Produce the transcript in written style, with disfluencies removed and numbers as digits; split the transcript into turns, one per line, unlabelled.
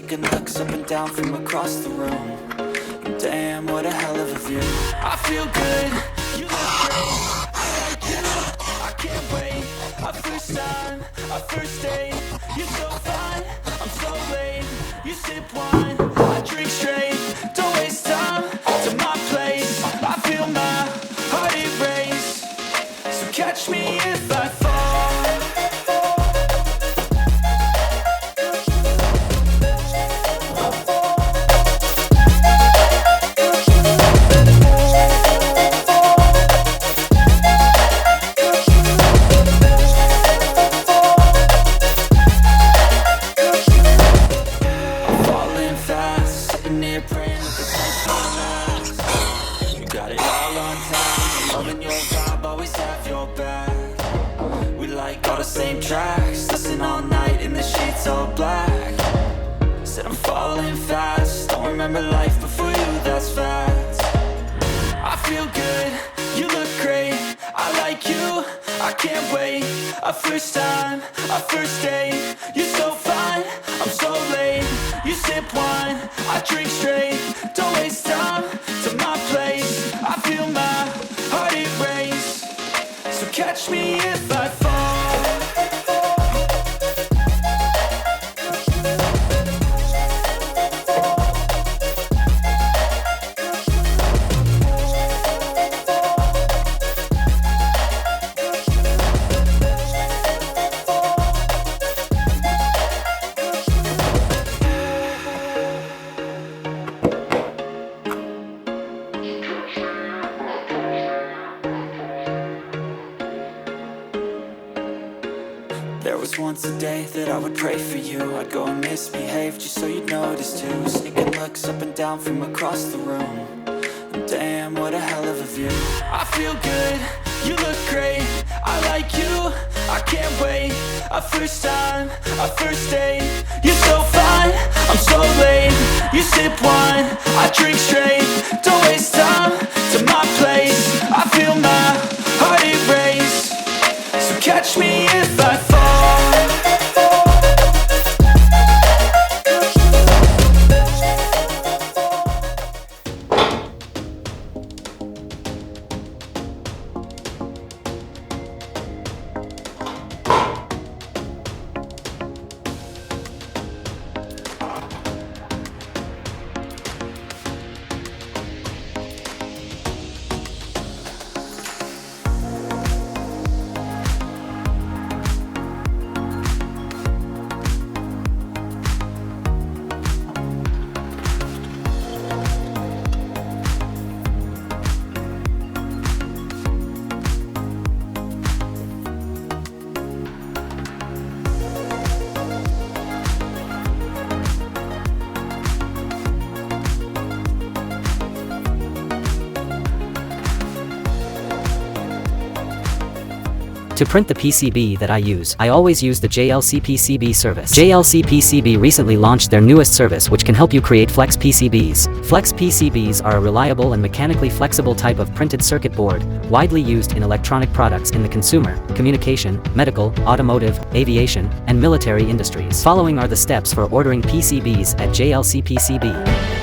Sneaking looks up and down from across the room. And damn, what a hell of a view. I feel good, you look great. I like you, I can't wait. Our first time, our first date. You're so fine, I'm so late. You sip wine, I drink straight. Don't waste time to my place. I feel my heart erase. So catch me if I fall. Same tracks, listen all night in the sheets all black. Said I'm falling fast, don't remember life before you, that's facts. I feel good, you look great. I like you, I can't wait. Our first time, our first date. You're so fine, I'm so late. You sip wine, I drink straight. Don't waste time to my place. I feel my heart erase. So catch me if I fall. There was once a day that I would pray for you. I'd go and misbehave just so you'd notice too. Sneaking looks up and down from across the room. And damn, what a hell of a view. I feel good, you look great. I like you, I can't wait. Our first time, our first date. You're so fine, I'm so late. You sip wine, I drink straight. Don't waste time to my place. I feel my heart erase. So catch me if I fall.
To print the PCB that I use, I always use the JLC PCB service. JLC PCB recently launched their newest service which can help you create flex PCBs. Flex PCBs are a reliable and mechanically flexible type of printed circuit board, widely used in electronic products in the consumer, communication, medical, automotive, aviation, and military industries. Following are the steps for ordering PCBs at JLC PCB.